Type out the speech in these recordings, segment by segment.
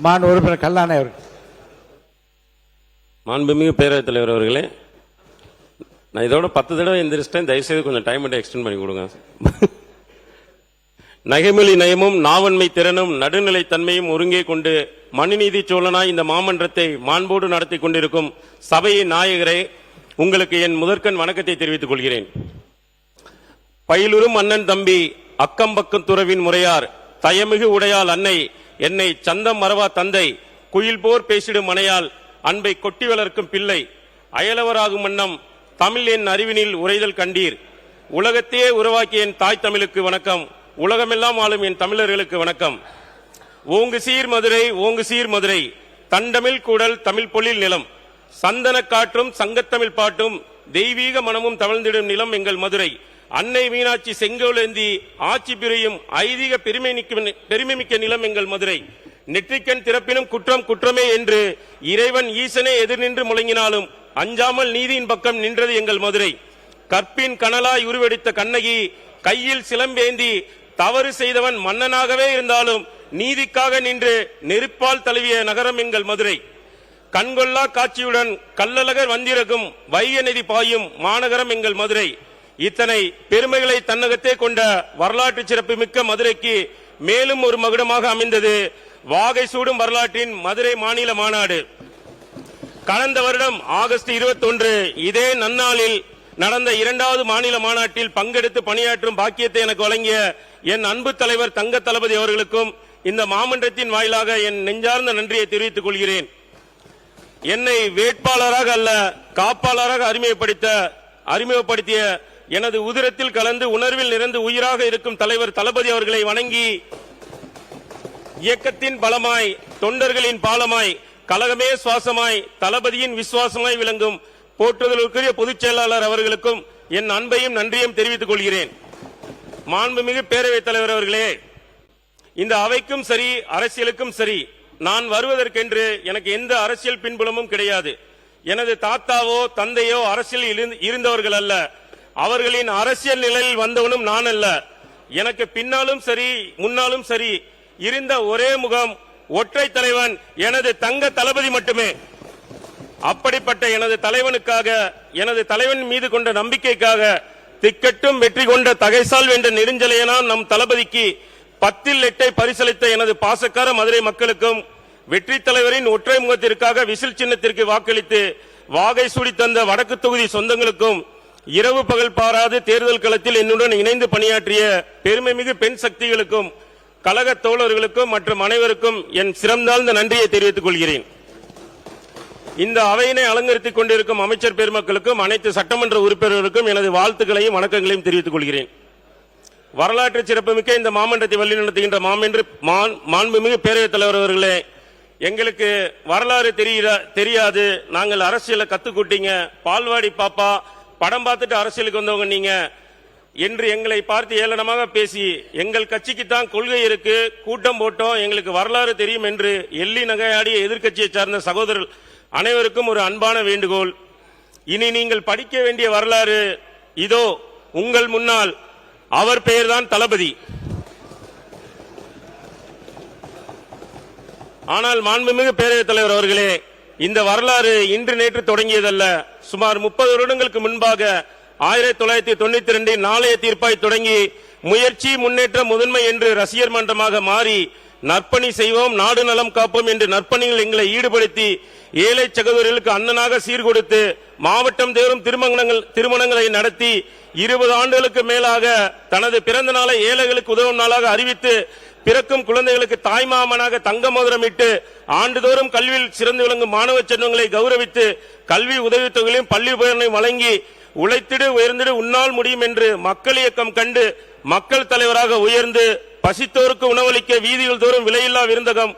மாண்பு உறுப்பினர் கல்லாணை அவர்கள். மாண்புமிகு பேரவைத் தலைவர் அவர்களே, நான் இதோட 10 தடவை எந்திரிச்சிட்டேன். தயவுசெய்து கொஞ்சம் டைம் மட்டும் எக்ஸ்டெண்ட் பண்ணி கொடுங்க. நகைமொழி நயமும் நாவன்மை திறனும் நடுநிலை தன்மையும் ஒருங்கே கொண்டு மனுநீதி சோழனாய் இந்த மாமன்றத்தை மாண்போடு நடத்தி கொண்டிருக்கும் சபையின் நாயகரே, உங்களுக்கு என் முதற்கண் வணக்கத்தை தெரிவித்துக் கொள்கிறேன். பயிலுறும் அண்ணன் தம்பி அக்கம்பக்கம் துறவின் முறையார் தயமிகு உடையால் அன்னை என்னை சந்தம் மறவா தந்தை குயில் போர் பேசிடும் மனையால் அன்பை கொட்டி வளர்க்கும் பிள்ளை அயலவராகும் வண்ணம் தமிழ் என் அறிவினில் உரைதல் கண்டீர். உலகத்தையே உருவாக்கிய என் தாய் தமிழுக்கு வணக்கம். உலகமெல்லாம் ஆளும் என் தமிழர்களுக்கு வணக்கம். ஓங்கு சீர் மதுரை ஓங்கு சீர் மதுரை தண்டமிழ் கூடல் தமிழ் பொழில் நிலம் சந்தன காற்றும் சங்கத்தமிழ் பாட்டும் தெய்வீக மனமும் தவழ்ந்திடும் நிலம் எங்கள் மதுரை. அன்னை மீனாட்சி செங்கோலேந்தி ஆட்சி புரியும் ஐதீக பெருமைமிக்க நிலம் எங்கள் மதுரை. நெற்றிக்கண் திறப்பினும் குற்றம் குற்றமே என்று இறைவன் ஈசனே எதிர் நின்று முழங்கினாலும் அஞ்சாமல் நீதியின் பக்கம் நின்றது எங்கள் மதுரை. கற்பின் கனலாய் உருவெடுத்த கண்ணகி கையில் சிலம்பேந்தி தவறு செய்தவன் மன்னனாகவே இருந்தாலும் நீதிக்காக நின்று நெருப்பால் தழுவிய நகரம் எங்கள் மதுரை. கண்கொள்ளா காட்சியுடன் கள்ளழகர் வந்திறக்கும் வைகை நதி பாயும் மாநகரம் எங்கள் மதுரை. இத்தனை பெருமைகளை தன்னகத்தே கொண்ட வரலாற்று சிறப்பு மிக்க மதுரைக்கு மேலும் ஒரு மகுடமாக அமைந்தது வாகை சூடும் வரலாற்றின் மதுரை மாநில மாநாடு. கடந்த வருடம் ஆகஸ்ட் 21 இதே நன்னாளில் நடந்த 2வது மாநில மாநாட்டில் பங்கெடுத்து பணியாற்றும் பாக்கியத்தை எனக்கு வழங்கிய என் அன்பு தலைவர் தங்க தளபதி அவர்களுக்கும் இந்த மாமன்றத்தின் வாயிலாக என் நெஞ்சார்ந்த நன்றியை தெரிவித்துக் கொள்கிறேன். என்னை வேட்பாளராக அல்ல காப்பாளராக அறிமுகப்படுத்திய எனது உதிரத்தில் கலந்து உணர்வில் நிறைந்து உயிராக இருக்கும் தலைவர் தளபதி அவர்களை வணங்கி இயக்கத்தின் பலமாய் தொண்டர்களின் பாலமாய் கழகமே சுவாசமாய் தளபதியின் விசுவாசமாய் விளங்கும் போற்றுதலுக்குரிய பொதுச் செயலாளர் அவர்களுக்கும் என் அன்பையும் நன்றியும் தெரிவித்துக் கொள்கிறேன். மாண்புமிகு பேரவைத் தலைவர் அவர்களே, இந்த அவைக்கும் சரி அரசியலுக்கும் சரி நான் வருவதற்கென்று எனக்கு எந்த அரசியல் பின்புலமும் கிடையாது. எனது தாத்தாவோ தந்தையோ அரசியலில் இருந்தவர்கள் அல்ல. அவர்களின் அரசியல் நிலையில் வந்தவனும் நான் அல்ல. எனக்கு பின்னாலும் சரி முன்னாலும் சரி இருந்த ஒரே முகம் ஒற்றை தலைவன் எனது தங்க தளபதி மட்டுமே. அப்படிப்பட்ட எனது தலைவனுக்காக எனது தலைவன் மீது கொண்ட நம்பிக்கைக்காக திக்கட்டும் வெற்றி கொண்ட தகைசால் வென்ற நெடுஞ்செழியனாம் நம் தளபதிக்கு 10 8 பரிசளித்த எனது பாசக்கார மதுரை மக்களுக்கும் வெற்றி தலைவரின் ஒற்றை முகத்திற்காக விசில் சின்னத்திற்கு வாக்களித்து வாகை சூடி தந்த வடக்கு தொகுதி சொந்தங்களுக்கும் இரவு பகல் பாராது தேர்தல் களத்தில் என்னுடன் இணைந்து பணியாற்றிய பெருமைமிகு பெண் சக்திகளுக்கும் கழக தோழர்களுக்கும் மற்றும் அனைவருக்கும் என் சிறந்தாழ்ந்த நன்றியை தெரிவித்துக் கொள்கிறேன். இந்த அவையினை அலங்கரித்துக் கொண்டிருக்கும் அமைச்சர் பெருமக்களுக்கும் அனைத்து சட்டமன்ற உறுப்பினர்களுக்கும் எனது வாழ்த்துக்களையும் வணக்கங்களையும் தெரிவித்துக் கொள்கிறேன். வரலாற்று சிறப்புமிக்க இந்த மாமன்றத்தை வழிநடத்துகின்ற மாண்புமிகு பேரவைத் தலைவர் அவர்களே, எங்களுக்கு வரலாறு தெரியாது, நாங்கள் அரசியலை கத்துக்கூட்டீங்க, பால்வாடி பாப்பா படம் பார்த்துட்டு அரசியலுக்கு வந்தவங்க நீங்க என்று எங்களை பார்த்து ஏளனமாக பேசி எங்கள் கட்சிக்கு தான் கொள்கை இருக்கு, கூட்டம் போட்டோம், எங்களுக்கு வரலாறு தெரியும் என்று எள்ளி நகையாடிய எதிர்க்கட்சியை சார்ந்த சகோதரர்கள் அனைவருக்கும் ஒரு அன்பான வேண்டுகோள். இனி நீங்கள் படிக்க வேண்டிய வரலாறு இதோ உங்கள் முன்னால். அவர் பெயர்தான் தளபதி. ஆனால் மாண்புமிகு பேரவைத் தலைவர் அவர்களே, இந்த வரலாறு இன்று நேற்று தொடங்கியதல்ல. சுமார் 30 வருடங்களுக்கு முன்பாக 1992 நாளைய தீர்ப்பாய் தொடங்கி முயற்சி முன்னேற்ற முதன்மை என்று ரசிகர் மன்றமாக மாறி நற்பணி செய்வோம் நாடு நலம் காப்போம் என்று நற்பணிகள் எங்களை ஈடுபடுத்தி ஏழை சகோதரர்களுக்கு அண்ணனாக சீர்கொடுத்து மாவட்டம் தேரும் திருமணங்களை நடத்தி 20 ஆண்டுகளுக்கு மேலாக தனது பிறந்த நாளை ஏழைகளுக்கு உதவும் நாளாக அறிவித்து பிறக்கும் குழந்தைகளுக்கு தாய்மாமனாக தங்க மோதிரமிட்டு ஆண்டுதோறும் கல்வியில் சிறந்து விளங்கும் மாணவ செல்வங்களை கௌரவித்து கல்வி உதவித்தொகைகளையும் பள்ளி உபகரணங்களையும் வழங்கி உழைத்திடு உயர்ந்திடு உன்னால் முடியும் என்று மக்கள் இயக்கம் கண்டு மக்கள் தலைவராக உயர்ந்து பசித்தோருக்கு உணவளிக்க வீதிகள் தோறும் விலையில்லா விருந்தகம்,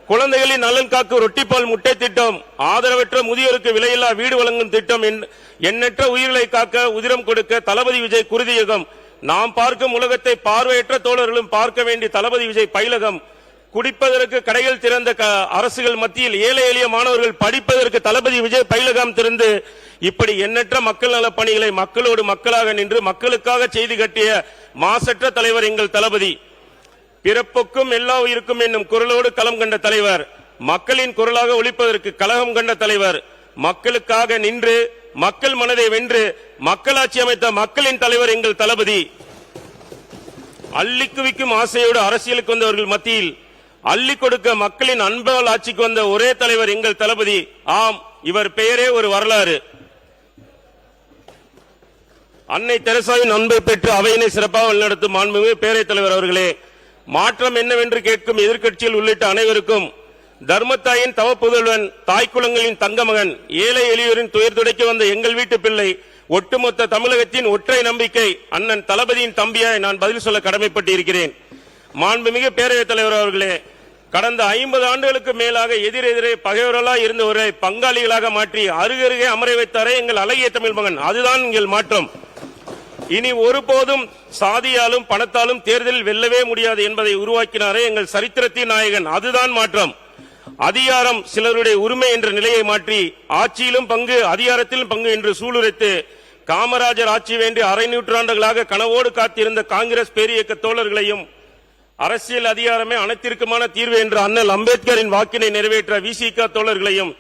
குழந்தைகளின் நலன் காக்கும் ரொட்டிப்பால் முட்டை திட்டம், ஆதரவற்ற முதியோருக்கு விலையில்லா வீடு வழங்கும் திட்டம், எண்ணற்ற உயிர்களை காக்க உதிரம் கொடுக்க தளபதி விஜய் குருதியகம், நாம் பார்க்கும் உலகத்தை பார்வையற்ற தோழர்களும் பார்க்க வேண்டிய தளபதி விஜய் பயிலகம், குடிப்பதற்கு கடைகள் திறந்த அரசுகள் மத்தியில் ஏழை எளிய மாணவர்கள் படிப்பதற்கு தளபதி விஜய் பயிலகம் திறந்து இப்படி எண்ணற்ற மக்கள் நல பணிகளை மக்களோடு மக்களாக நின்று மக்களுக்காக செய்து கட்டிய மாசற்ற தலைவர் எங்கள் தளபதி. பிறப்புக்கும் எல்லா உயிருக்கும் என்னும் குரலோடு களம் கண்ட தலைவர். மக்களின் குரலாக ஒலிப்பதற்கு கலகம் கண்ட தலைவர், மக்களுக்காக நின்று மக்கள் மனதை வென்று மக்களாட்சி அமைத்த மக்களின் தலைவர் எங்கள் தளபதி. அள்ளி குவிக்கும் ஆசையோடு அரசியலுக்கு வந்தவர்கள் மத்தியில் அள்ளி கொடுக்க மக்களின் அன்பால் ஆட்சிக்கு வந்த ஒரே தலைவர் எங்கள் தளபதி. ஆம், இவர் பெயரே ஒரு வரலாறு. அன்னை தெரசாவின் அன்பை பெற்று அவையினை சிறப்பாக வழிநடத்தும் மாண்புமிகு பேரவைத் தலைவர் அவர்களே, மாற்றம் என்னவென்று கேட்கும் எதிர்க்கட்சியில் உள்ளிட்ட அனைவருக்கும் தர்மத்தாயின் தவப்புதல்வன், தாய்க்குளங்களின் தங்கமகன், ஏழை எளியோரின் துயர் துடைக்க வந்த எங்கள் வீட்டு பிள்ளை, ஒட்டுமொத்த தமிழகத்தின் ஒற்றை நம்பிக்கை அண்ணன் தளபதியின் தம்பியாய் நான் பதில் சொல்ல கடமைப்பட்டு இருக்கிறேன். மாண்புமிகு பேரவைத் தலைவர் அவர்களே, கடந்த 50 ஆண்டுகளுக்கு மேலாக எதிரெதிரே பகைவர்களாக இருந்தவரை பங்காளிகளாக மாற்றி அருகருகே அமர வைத்தாரே எங்கள் அழகிய தமிழ் மகன். அதுதான் எங்கள் மாற்றம். இனி ஒருபோதும் சாதியாலும் பணத்தாலும் தேர்தலில் வெல்லவே முடியாது என்பதை உருவாக்கினாரே எங்கள் சரித்திரத்தின் நாயகன். அதுதான் மாற்றம். அதிகாரம் சிலருடைய உரிமை என்ற நிலையை மாற்றி ஆட்சியிலும் பங்கு அதிகாரத்திலும் பங்கு என்று சூளுரைத்து காமராஜர் ஆட்சி வேண்டி அரை நூற்றாண்டுகளாக கனவோடு காத்திருந்த காங்கிரஸ் பேரியக்க தோழர்களையும் அரசியல் அதிகாரமே அனைத்திற்குமான தீர்வு என்ற அண்ணல் அம்பேத்கரின் வாக்கினை நிறைவேற்ற விசிக தோழர்களையும்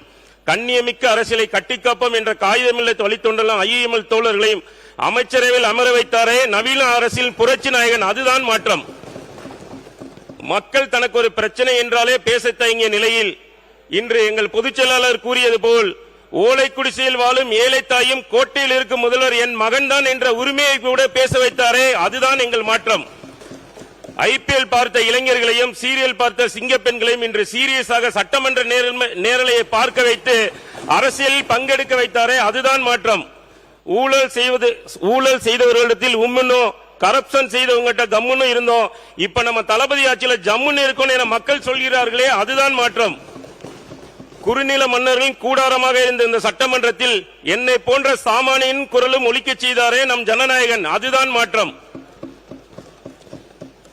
கண்ணியமிக்க அரசியலை கட்டிக்காப்போம் என்ற காகிதமில்லை வழித்தொண்டலாம் ஐஎம்எல் தோழர்களையும் அமைச்சரவையில் அமர வைத்தாரே நவீன அரசியல் புரட்சி நாயகன். அதுதான் மாற்றம். மக்கள் தனக்கு ஒரு பிரச்சனை என்றாலே பேச தயங்கிய நிலையில் இன்று எங்கள் பொதுச் செயலாளர் கூறியது போல் ஓலை குடிசையில் வாழும் ஏழை தாயும் கோட்டையில் இருக்கும் முதல்வர் என் மகன்தான் என்ற உரிமையை கூட பேச வைத்தாரே, அதுதான் எங்கள் மாற்றம். ஐபிஎல் பார்த்த இளைஞர்களையும் சீரியல் பார்த்த சிங்க பெண்களையும் இன்று சீரியஸாக சட்டமன்ற நேரலையை பார்க்க வைத்து அரசியலில் பங்கெடுக்க வைத்தாரே, அதுதான் மாற்றம். ஊழல் செய்தவர்களிடத்தில் உம்முன்னோ கரப்ஷன் செய்தவங்கிட்ட கம்முன்னு இருந்தோம், இப்ப நம்ம தளபதி ஆட்சியில ஜம்முன்னு இருக்கோம் என மக்கள் சொல்கிறார்களே, அதுதான் மாற்றம். குறுநில மன்னர்களின் கூடாரமாக இருந்த இந்த சட்டமன்றத்தில் என்னை போன்ற சாமானியின் குரலும் ஒலிக்க செய்தாரே நம் ஜனநாயகன். அதுதான் மாற்றம்.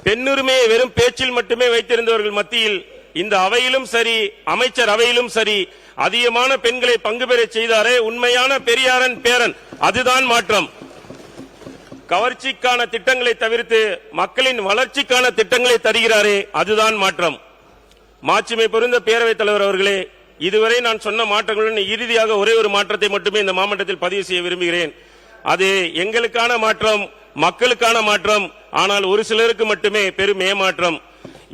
பெண்ணுரிமையை வெறும் பேச்சில் மட்டுமே வைத்திருந்தவர்கள் மத்தியில் இந்த அவையிலும் சரி அமைச்சர் அவையிலும் சரி அதிகமான பெண்களை பங்கு பெற செய்தாரே உண்மையான பெரியாரன் பேரன். அதுதான் மாற்றம். கவர்ச்சிக்கான திட்டங்களை தவிர்த்து மக்களின் வளர்ச்சிக்கான திட்டங்களை தருகிறாரே, அதுதான் மாற்றம். மாட்சிமை பொருந்த பேரவைத் தலைவர் அவர்களே, இதுவரை நான் சொன்ன மாற்றங்களுடன் இறுதியாக ஒரே ஒரு மாற்றத்தை மட்டுமே இந்த மாவட்டத்தில் பதிவு செய்ய விரும்புகிறேன். அது எங்களுக்கான மாற்றம், மக்களுக்கான மாற்றம். ஆனால் ஒரு சிலருக்கு மட்டுமே பெரும் ஏமாற்றம்.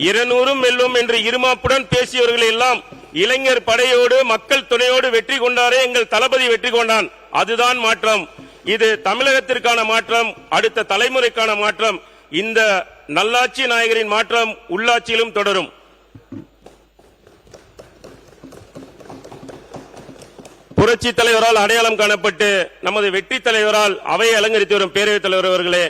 200 வெல்லும் என்று இருமாப்புடன் பேசியவர்கள் எல்லாம் இளைஞர் படையோடு மக்கள் துணையோடு வெற்றி கொண்டாரே எங்கள் தளபதி வெற்றி கொண்டான். அதுதான் மாற்றம். இது தமிழகத்திற்கான மாற்றம், அடுத்த தலைமுறைக்கான மாற்றம். இந்த நல்லாட்சி நாயகரின் மாற்றம் உள்ளாட்சியிலும் தொடரும். புரட்சி தலைவரால் அடையாளம் காணப்பட்டு நமது வெற்றி தலைவரால் அவையை அலங்கரித்து வரும் பேரவைத் தலைவர் அவர்களே,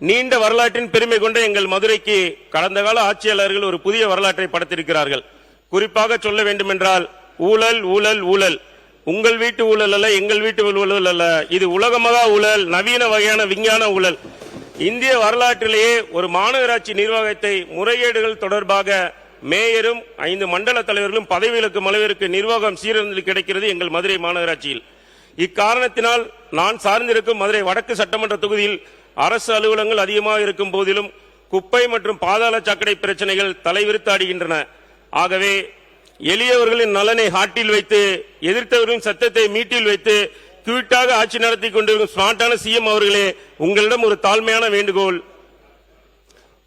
நீண்ட வரலாற்றின் பெருமை கொண்ட எங்கள் மதுரைக்கு கடந்த கால ஆட்சியாளர்கள் ஒரு புதிய வரலாற்றை படைத்திருக்கிறார்கள். குறிப்பாக சொல்ல வேண்டுமென்றால் ஊழல் ஊழல் ஊழல். உங்கள் வீட்டு ஊழல் அல்ல, எங்கள் வீட்டு ஊழல் அல்ல, இது உலகமகா ஊழல், நவீன வகையான விஞ்ஞான ஊழல். இந்திய வரலாற்றிலேயே ஒரு மாநகராட்சி நிர்வாகத்தை முறைகேடுகள் தொடர்பாக மேயரும் 5 மண்டல தலைவர்களும் பதவி விலக்கும் அளவிற்கு நிர்வாகம் சீரழிந்து கிடைக்கிறது எங்கள் மதுரை மாநகராட்சியில். இக்காரணத்தினால் நான் சார்ந்திருக்கும் மதுரை வடக்கு சட்டமன்ற தொகுதியில் அரசு அலுவலகங்கள் அதிகமாக இருக்கும் போதிலும் குப்பை மற்றும் பாதாள சாக்கடை பிரச்சனைகள் தலைவிரித்தாடுகின்றன. ஆகவே எளியவர்களின் நலனை ஹாட்டில் வைத்து எதிர்த்தவர்களின் சத்தத்தை மீட்டில் வைத்து குவிட்டாக ஆட்சி நடத்தி கொண்டிருக்கும் ஸ்மார்ட்டான சிஎம் அவர்களே, உங்களிடம் ஒரு தாழ்மையான வேண்டுகோள்.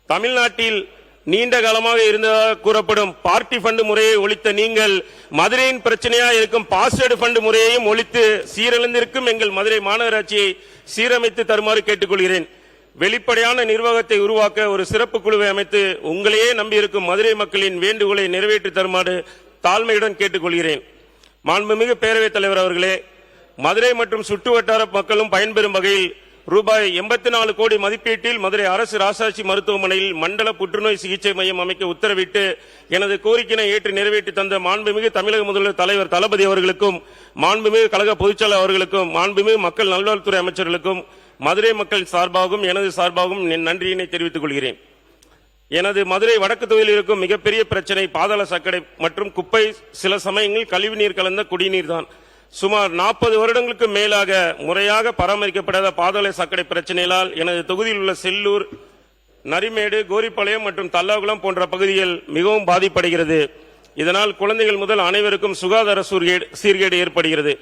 தமிழ்நாட்டில் நீண்ட காலமாக இருந்ததாக கூறப்படும் பார்ட்டி ஃபண்ட் முறையை ஒழித்த நீங்கள் மதுரையின் பிரச்சனையா இருக்கும் பாஸ்வேர்டு ஃபண்ட் முறையையும் ஒழித்து சீரழிந்திருக்கும் எங்கள் மதுரை மாநகராட்சியை சீரமைத்து தருமாறு கேட்டுக்கொள்கிறேன். வெளிப்படையான நிர்வாகத்தை உருவாக்க ஒரு சிறப்பு குழுவை அமைத்து உங்களையே நம்பியிருக்கும் மதுரை மக்களின் வேண்டுகோளை நிறைவேற்றி தருமாறு தாழ்மையுடன் கேட்டுக்கொள்கிறேன். மாண்புமிகு பேரவைத் தலைவர் அவர்களே, மதுரை மற்றும் சுற்றுவட்டார மக்களும் பயன்பெறும் வகையில் ரூபாய் 84 கோடி மதிப்பீட்டில் மதுரை அரசு ராசாட்சி மருத்துவமனையில் மண்டல புற்றுநோய் சிகிச்சை மையம் அமைக்க உத்தரவிட்டு எனது கோரிக்கையை ஏற்று நிறைவேற்றி தந்த மாண்புமிகு தமிழக முதல்வர் தலைவர் தளபதி அவர்களுக்கும், மாண்புமிகு கழக பொதுச்செயலாளர் அவர்களுக்கும், மாண்புமிகு மக்கள் நல்வாழ்வுத்துறை அமைச்சர்களுக்கும் மதுரை மக்கள் சார்பாகவும் எனது சார்பாகவும் என் நன்றியினை தெரிவித்துக் கொள்கிறேன். எனது மதுரை வடக்கு தொகுதியில் இருக்கும் மிகப்பெரிய பிரச்சனை பாதாள சாக்கடை மற்றும் குப்பை, சில சமயங்களில் கழிவுநீர் கலந்த குடிநீர் தான். சுமார் 40 வருடங்களுக்கு மேலாக முறையாக பராமரிக்கப்படாத பாதாள சாக்கடை பிரச்சனையால் எனது தொகுதியில் உள்ள செல்லூர், நரிமேடு, கோரிப்பாளையம் மற்றும் தல்லாகுளம் போன்ற பகுதிகள் மிகவும் பாதிப்படைகிறது. இதனால் குழந்தைகள் முதல் அனைவருக்கும் சுகாதார சீர்கேடு ஏற்படுகிறது.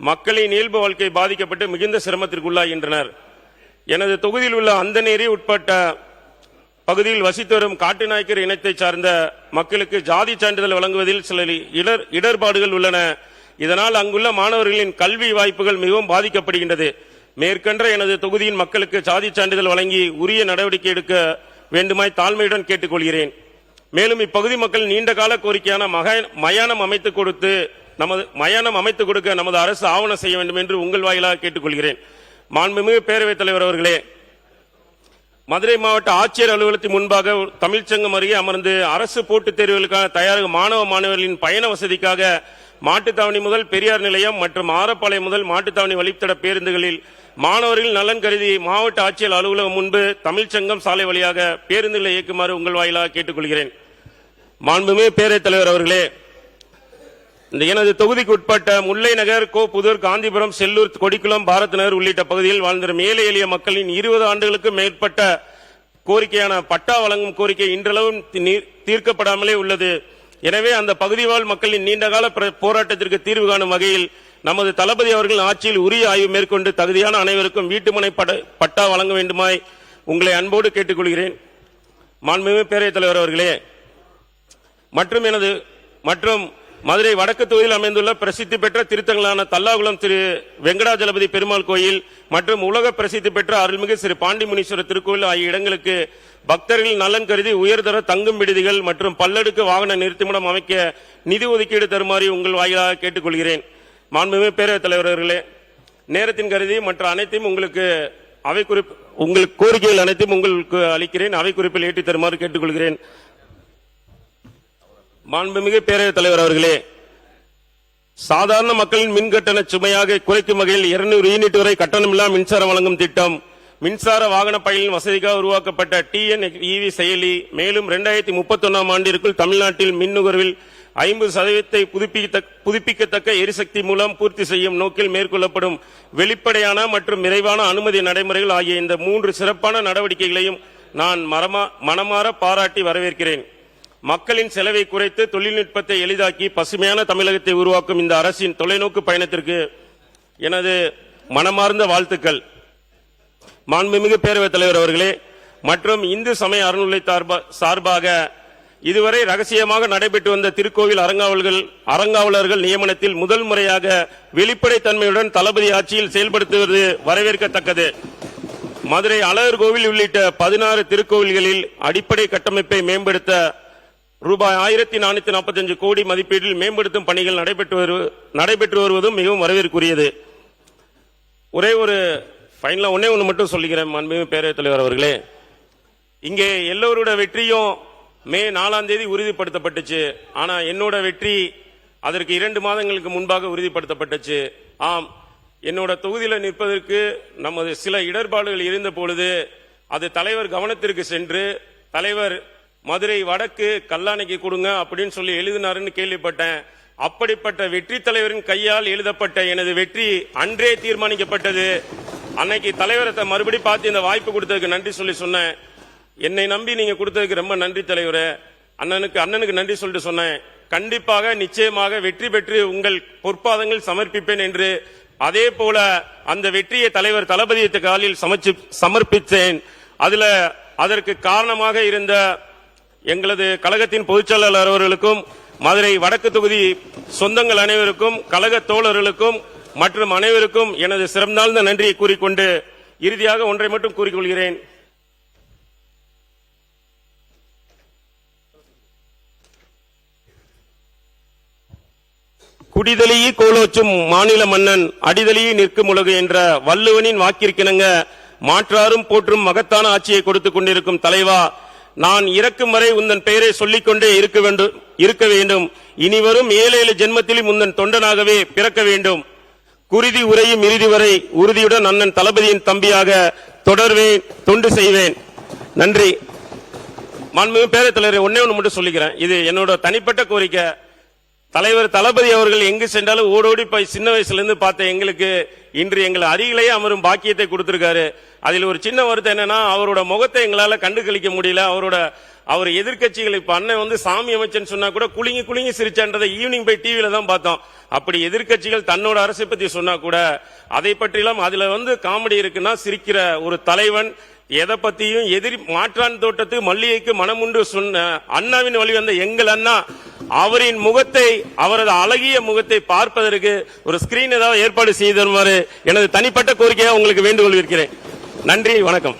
மக்களின் இயல்பு வாழ்க்கை பாதிக்கப்பட்டு மிகுந்த சிரமத்திற்குள்ளாகின்றனர். எனது தொகுதியில் உள்ள அந்தநேரி உட்பட்ட பகுதியில் வசித்து வரும் காட்டுநாயக்கர் இனத்தை சார்ந்த மக்களுக்கு ஜாதி சான்றிதழ் வழங்குவதில் சில இடர்பாடுகள் உள்ளன. இதனால் அங்குள்ள மாணவர்களின் கல்வி வாய்ப்புகள் மிகவும் பாதிக்கப்படுகின்றது. மேற்கண்ட எனது தொகுதியின் மக்களுக்கு ஜாதி சான்றிதழ் வழங்கி உரிய நடவடிக்கை எடுக்க வேண்டுமாய் தாழ்மையுடன் கேட்டுக்கொள்கிறேன். மேலும் இப்பகுதி மக்கள் நீண்டகால கோரிக்கையான மயானம் அமைத்துக் கொடுக்க நமது அரசு ஆவணம் செய்ய வேண்டும் என்று உங்கள் வாயிலாக கேட்டுக்கொள்கிறேன். மாண்புமிகு பேரவைத் தலைவர் அவர்களே, மதுரை மாவட்ட ஆட்சியர் அலுவலகத்தின் முன்பாக தமிழ்ச்சங்கம் அருகே அமர்ந்து அரசு போட்டித் தேர்வுகளுக்கான தயாராகும் மாணவர்களின் பயண வசதிக்காக மாட்டுத்தாவணி முதல் பெரியார் நிலையம் மற்றும் ஆரப்பாளையம் முதல் மாட்டுத்தாவணி வழித்தட பேருந்துகளில் மாணவர்கள் நலன் கருதி மாவட்ட ஆட்சியர் அலுவலகம் முன்பு தமிழ்ச்சங்கம் சாலை வழியாக பேருந்துகளை இயக்குமாறு உங்கள் வாயிலாக கேட்டுக்கொள்கிறேன். மாண்புமிகு பேரவைத் தலைவர் அவர்களே, எனது தொகுதிக்கு உட்பட்ட முல்லை நகர், புதூர், காந்திபுரம், செல்லூர், கொடிக்குளம், பாரத் நகர் உள்ளிட்ட பகுதியில் வாழ்ந்த ஏழை எளிய மக்களின் 20 ஆண்டுகளுக்கு மேற்பட்ட கோரிக்கையான பட்டா வழங்கும் கோரிக்கை இன்றளவும் தீர்க்கப்படாமலே உள்ளது. எனவே அந்த பகுதி வாழ் மக்களின் நீண்டகால போராட்டத்திற்கு தீர்வு காணும் வகையில் நமது தளபதி அவர்கள் ஆட்சியில் உரிய ஆய்வு மேற்கொண்டு தகுதியான அனைவருக்கும் வீட்டுமனை பட்டா வழங்க வேண்டுமாய் உங்களை அன்போடு கேட்டுக்கொள்கிறேன். மாண்புமிகு பேரவைத் தலைவர் அவர்களே, மற்றும் மதுரை வடக்கு தொகுதியில் அமைந்துள்ள பிரசித்தி பெற்ற திருத்தங்களான தல்லாகுளம் திரு வெங்கடாஜலபதி பெருமாள் கோயில் மற்றும் உலக பிரசித்தி பெற்ற அருள்மிகு ஸ்ரீ பாண்டிமுனீஸ்வரர் திருக்கோயில் ஆகிய இடங்களுக்கு பக்தர்கள் நலன் கருதி உயர்தர தங்கும் விடுதிகள் மற்றும் பல்லடுக்கு வாகன நிறுத்துமிடம் அமைக்க நிதி ஒதுக்கீடு தருமாறு உங்கள் வாயிலாக கேட்டுக்கொள்கிறேன். மாண்புமிகு பேரவைத் தலைவர் அவர்களே, நேரத்தின் கருதி மற்ற அனைத்தையும் உங்களுக்கு கோரிக்கைகள் அனைத்தையும் உங்களுக்கு அளிக்கிறேன். அவை குறிப்பில் ஏற்றி தருமாறு கேட்டுக்கொள்கிறேன். மாண்புமிகு பேரவைத் தலைவர் அவர்களே, சாதாரண மக்களின் மின் கட்டண சுமையாக குறைக்கும் வகையில் 200 யூனிட் வரை கட்டணமில்லா மின்சாரம் வழங்கும் திட்டம், மின்சார வாகன பயணிகளின் வசதிக்காக உருவாக்கப்பட்ட TNEV செயலி, மேலும் 2031ஆம் ஆண்டிற்குள் தமிழ்நாட்டில் மின் நுகர்வில் 50% புதுப்பிக்கத்தக்க எரிசக்தி மூலம் பூர்த்தி செய்யும் நோக்கில் மேற்கொள்ளப்படும் வெளிப்படையான மற்றும் விரைவான அனுமதி நடைமுறைகள் ஆகிய இந்த 3 சிறப்பான நடவடிக்கைகளையும் நான் மனமாற பாராட்டி வரவேற்கிறேன். மக்களின் செலவை குறைத்து தொழில்நுட்பத்தை எளிதாக்கி பசுமையான தமிழகத்தை உருவாக்கும் இந்த அரசின் தொலைநோக்கு பயணத்திற்கு எனது மனமார்ந்த வாழ்த்துக்கள். மாண்புமிகு பேரவைத் தலைவர் அவர்களே, மற்றும் இந்து சமய அறநிலையத்துறை சார்பாக இதுவரை ரகசியமாக நடைபெற்று வந்த திருக்கோவில் அறங்காவலர்கள் நியமனத்தில் முதல் முறையாக வெளிப்படைத்தன்மையுடன் தளபதி ஆட்சியில் செயல்படுத்துவது வரவேற்கத்தக்கது. மதுரை அழகர் கோவில் உள்ளிட்ட 16 திருக்கோவில்களில் அடிப்படை கட்டமைப்பை மேம்படுத்த ரூபாய் 1445 கோடி மதிப்பீட்டில் மேம்படுத்தும் பணிகள் நடைபெற்று வருவதும் மிகவும் வரவேற்குரியது. ஒரே ஒன்று மட்டும் சொல்லிக்கிறேன். மாண்புமிகு பேரவைத் தலைவர் அவர்களே, இங்கே எல்லோரோட வெற்றியும் மே 4ஆம் தேதி உறுதிப்படுத்தப்பட்டுச்சு. ஆனா என்னோட வெற்றி அதற்கு 2 மாதங்களுக்கு முன்பாக உறுதிப்படுத்தப்பட்டுச்சு. ஆம், என்னோட தொகுதியில் நிற்பதற்கு நமது சில இடர்பாடுகள் இருந்த பொழுது அது தலைவர் கவனத்திற்கு சென்று தலைவர் மதுரை வடக்கு கல்லாணைக்கு கொடுங்க அப்படின்னு சொல்லி எழுதினாருன்னு கேள்விப்பட்டேன். அப்படிப்பட்ட வெற்றி தலைவரின் கையால் எழுதப்பட்ட எனது வெற்றி அன்றே தீர்மானிக்கப்பட்டது. அன்னைக்கு தலைவரை மறுபடி பார்த்து இந்த வாய்ப்பு கொடுத்ததுக்கு நன்றி சொல்லி சொன்னேன். என்னை நம்பி நீங்க கொடுத்ததுக்கு ரொம்ப நன்றி தலைவரே. அண்ணனுக்கு நன்றி சொல்லிட்டு சொன்னேன். கண்டிப்பாக நிச்சயமாக வெற்றி பெற்று உங்கள் பொற்பாதங்கள் சமர்ப்பிப்பேன் என்று. அதே போல அந்த வெற்றியை தலைவர் தளபதி காலில் சமர்ப்பித்தேன். அதற்கு காரணமாக இருந்த எங்களது கழகத்தின் பொதுச்செயலாளர் அவர்களுக்கும் மதுரை வடக்கு தொகுதி சொந்தங்கள் அனைவருக்கும் கழக தோழர்களுக்கும் மற்றும் அனைவருக்கும் எனது சிறந்தாழ்ந்த நன்றியை கூறிக்கொண்டு இறுதியாக ஒன்றை மட்டும் கூறிக்கொள்கிறேன். குடிதலியி கோலோச்சும் மாநில மன்னன் அடிதலியி நிற்கும் உலகு என்ற வள்ளுவனின் வாக்கிற்கிணங்க மாற்றாரும் போற்றும் மகத்தான ஆட்சியை கொடுத்துக் கொண்டிருக்கும் தலைவா, நான் இறக்கும் வரை உந்தன் பெயரை சொல்லிக்கொண்டே இருக்க வேண்டும். இனிவரும் 7 ஜென்மத்திலும் உந்தன் தொண்டனாகவே பிறக்க வேண்டும். குருதி உரையும் இறுதி வரை உறுதியுடன் அண்ணன் தளபதியின் தம்பியாக தொடர்வேன், தொண்டு செய்வேன். நன்றி. மாண்புமிகு பேரவைத் தலைவர், ஒன்னே ஒன்று மட்டும் சொல்லிக்கிறேன். இது என்னோட தனிப்பட்ட கோரிக்கை. தலைவர் தளபதி அவர்கள் எங்கு சென்றாலும் ஓடோடி போய் சின்ன வயசுல இருந்து பார்த்த எங்களுக்கு இன்று எங்களை அருகிலேயே அமரும் பாக்கியத்தை கொடுத்திருக்காரு. அதில் ஒரு சின்ன வருத்தம் என்னன்னா, அவரோட முகத்தை எங்களால கண்டு கழிக்க முடியல. அவரோட அவர் எதிர்க்கட்சிகள் இப்ப அண்ணன் வந்து சாமி அமைச்சன் சொன்னா கூட குலுங்கி குலுங்கி சிரிச்சன்றதை ஈவினிங் போய் டிவியில தான் பார்த்தோம். அப்படி எதிர்க்கட்சிகள் தன்னோட அரசை பத்தி சொன்னா கூட அதை பற்றிலாம் அதுல வந்து காமெடி இருக்குன்னா சிரிக்கிற ஒரு தலைவன் எதை பத்தியும் எதிரி மாற்றான் தோட்டத்து மல்லிகைக்கு மனமுண்டு சொன்ன அண்ணாவின் வழி வந்த எங்கள் அண்ணா அவரின் முகத்தை அவரது அழகிய முகத்தை பார்ப்பதற்கு ஒரு ஸ்கிரீன் ஏதாவது ஏற்பாடு செய்து தருமாறு எனது தனிப்பட்ட கோரிக்கையாக உங்களுக்கு வேண்டுகோள் இருக்கிறேன். நன்றி, வணக்கம்.